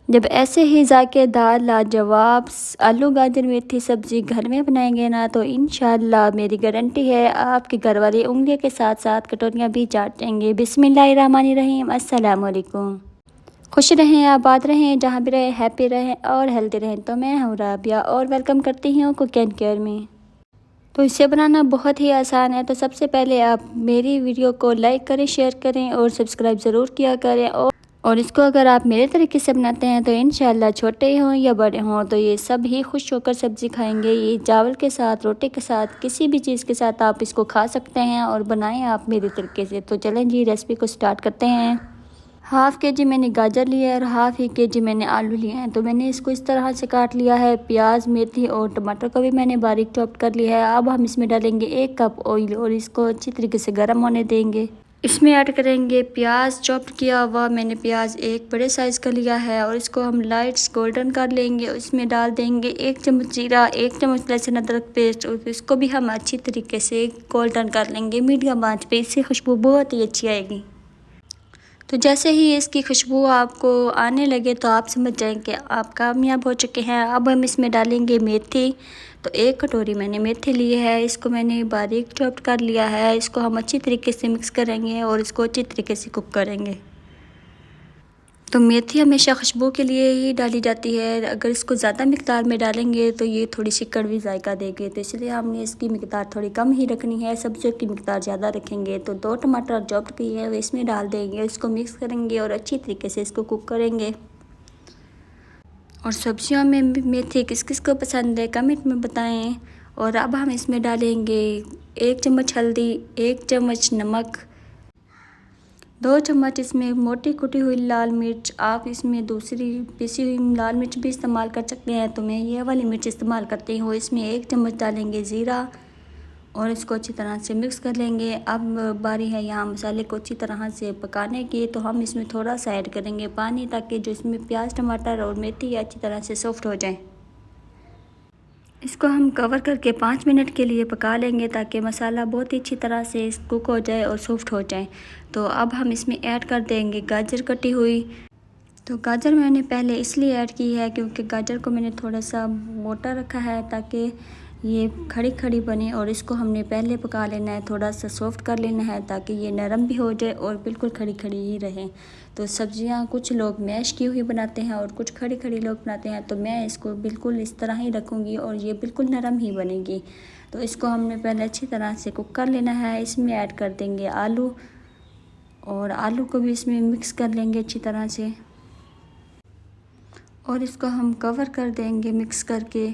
जब ऐसे ही जायकेदार लाजवाब आलू गाजर मेथी सब्ज़ी घर में बनाएंगे ना तो इंशाल्लाह मेरी गारंटी है आपके घर वाले उंगली के साथ साथ कटोरियाँ भी चाटेंगे। बिस्मिल्लाहिर्रहमानिर्रहीम। अस्सलाम वालेकुम। खुश रहें, आबाद रहें, जहाँ भी रहें हैप्पी रहें और हेल्दी रहें। तो मैं हूँ राबिया और वेलकम करती हूँ कुक एंड केयर में। तो इसे बनाना बहुत ही आसान है। तो सबसे पहले आप मेरी वीडियो को लाइक करें, शेयर करें और सब्सक्राइब ज़रूर किया करें। और इसको अगर आप मेरे तरीके से बनाते हैं तो इंशाल्लाह छोटे हों या बड़े हों तो ये सब ही खुश होकर सब्ज़ी खाएंगे। ये चावल के साथ, रोटी के साथ, किसी भी चीज़ के साथ आप इसको खा सकते हैं और बनाएं आप मेरे तरीके से। तो चलें जी रेसिपी को स्टार्ट करते हैं। हाफ़ के जी मैंने गाजर लिया है और हाफ़ ही के जी मैंने आलू लिए हैं। तो मैंने इसको इस तरह से काट लिया है। प्याज, मेथी और टमाटर को भी मैंने बारीक चॉप कर लिया है। अब हम इसमें डालेंगे 1 कप ऑयल और इसको अच्छी तरीके से गर्म होने देंगे। इसमें ऐड करेंगे प्याज चॉप किया हुआ। मैंने प्याज एक बड़े साइज़ का लिया है और इसको हम लाइट्स गोल्डन कर लेंगे। इसमें डाल देंगे 1 चम्मच जीरा, 1 चम्मच लहसुन अदरक पेस्ट और इसको भी हम अच्छी तरीके से गोल्डन कर लेंगे मीडियम आंच पे। इससे खुशबू बहुत ही अच्छी आएगी। तो जैसे ही इसकी खुशबू आपको आने लगे तो आप समझ जाएं कि आप कामयाब हो चुके हैं। अब हम इसमें डालेंगे मेथी। तो 1 कटोरी मैंने मेथी ली है, इसको मैंने बारीक चॉप कर लिया है। इसको हम अच्छी तरीके से मिक्स करेंगे और इसको अच्छी तरीके से कुक करेंगे। तो मेथी हमेशा खुशबू के लिए ही डाली जाती है। अगर इसको ज़्यादा मिकदार में डालेंगे तो ये थोड़ी सी कड़वी जायका देगी, तो इसलिए हमने इसकी मिकदार थोड़ी कम ही रखनी है। सब्जियों की मिकदार ज़्यादा रखेंगे। तो 2 टमाटर चॉप किए हैं इसमें डाल देंगे, इसको मिक्स करेंगे और अच्छी तरीके से इसको कुक करेंगे। और सब्जियों में मेथी किस किस को पसंद है कमेंट में बताएं। और अब हम इसमें डालेंगे 1 चम्मच हल्दी, 1 चम्मच नमक, 2 चम्मच इसमें मोटी कुटी हुई लाल मिर्च। आप इसमें दूसरी पिसी हुई लाल मिर्च भी इस्तेमाल कर सकते हैं, तो मैं ये वाली मिर्च इस्तेमाल करती हूँ। इसमें 1 चम्मच डालेंगे ज़ीरा और इसको अच्छी तरह से मिक्स कर लेंगे। अब बारी है यहाँ मसाले को अच्छी तरह से पकाने की। तो हम इसमें थोड़ा सा ऐड करेंगे पानी, ताकि जो इसमें प्याज, टमाटर और मेथी अच्छी तरह से सॉफ्ट हो जाए। इसको हम कवर करके 5 मिनट के लिए पका लेंगे, ताकि मसाला बहुत ही अच्छी तरह से कुक हो जाए और सॉफ्ट हो जाए। तो अब हम इसमें ऐड कर देंगे गाजर कटी हुई। तो गाजर मैंने पहले इसलिए ऐड की है क्योंकि गाजर को मैंने थोड़ा सा मोटा रखा है ताकि ये खड़ी खड़ी बने, और इसको हमने पहले पका लेना है, थोड़ा सा सॉफ्ट कर लेना है ताकि ये नरम भी हो जाए और बिल्कुल खड़ी खड़ी ही रहे। तो सब्जियां कुछ लोग मैश की हुई बनाते हैं और कुछ खड़ी खड़ी लोग बनाते हैं, तो मैं इसको बिल्कुल इस तरह ही रखूँगी और ये बिल्कुल नरम ही बनेगी। तो इसको हमने पहले अच्छी तरह से कुक कर लेना है। इसमें ऐड कर देंगे आलू और आलू को भी इसमें मिक्स कर लेंगे अच्छी तरह से और इसको हम कवर कर देंगे मिक्स करके।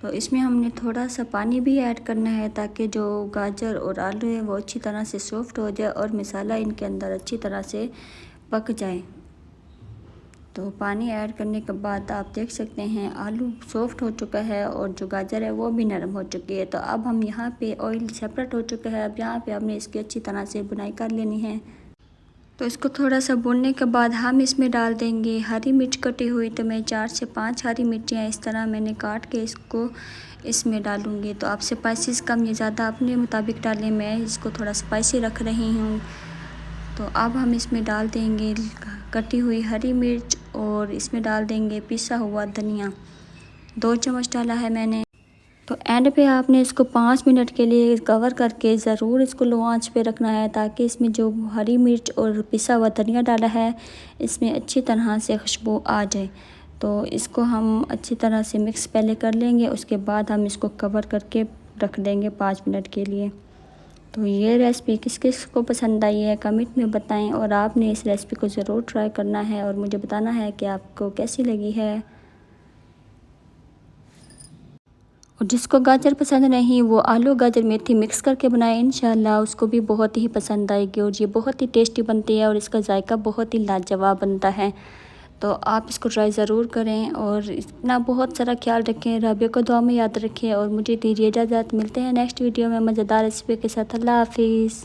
तो इसमें हमने थोड़ा सा पानी भी ऐड करना है ताकि जो गाजर और आलू है वो अच्छी तरह से सॉफ्ट हो जाए और मसाला इनके अंदर अच्छी तरह से पक जाए। तो पानी ऐड करने के बाद आप देख सकते हैं आलू सॉफ्ट हो चुका है और जो गाजर है वो भी नरम हो चुकी है। तो अब हम यहाँ पे ऑयल सेपरेट हो चुका है। अब यहाँ पे हमने इसकी अच्छी तरह से बुनाई कर लेनी है। तो इसको थोड़ा सा भूनने के बाद हम इसमें डाल देंगे हरी मिर्च कटी हुई। तो मैं 4 से 5 हरी मिर्चियाँ इस तरह मैंने काट के इसको इसमें डालूँगी। तो आप स्पाइसेस कम या ज़्यादा अपने मुताबिक डालें, मैं इसको थोड़ा स्पाइसी रख रही हूँ। तो अब हम इसमें डाल देंगे कटी हुई हरी मिर्च और इसमें डाल देंगे पिसा हुआ धनिया। 2 चम्मच डाला है मैंने। तो एंड पे आपने इसको 5 मिनट के लिए कवर करके ज़रूर इसको लो आंच पे रखना है, ताकि इसमें जो हरी मिर्च और पिसा हुआ धनिया डाला है इसमें अच्छी तरह से खुशबू आ जाए। तो इसको हम अच्छी तरह से मिक्स पहले कर लेंगे, उसके बाद हम इसको कवर करके रख देंगे 5 मिनट के लिए। तो ये रेसिपी किस किस को पसंद आई है कमेंट में बताएं और आपने इस रेसिपी को ज़रूर ट्राई करना है और मुझे बताना है कि आपको कैसी लगी है। और जिसको गाजर पसंद नहीं वो आलू गाजर मेथी मिक्स करके बनाए, इंशाल्लाह उसको भी बहुत ही पसंद आएगी। और ये बहुत ही टेस्टी बनती है और इसका जायका बहुत ही लाजवाब बनता है। तो आप इसको ट्राई ज़रूर करें और इतना बहुत सारा ख्याल रखें। राबिया को दुआ में याद रखें और मुझे दीजिए इजाज़त। मिलते हैं नेक्स्ट वीडियो में मज़ेदार रेसिपी के साथ। अल्लाह हाफिज़।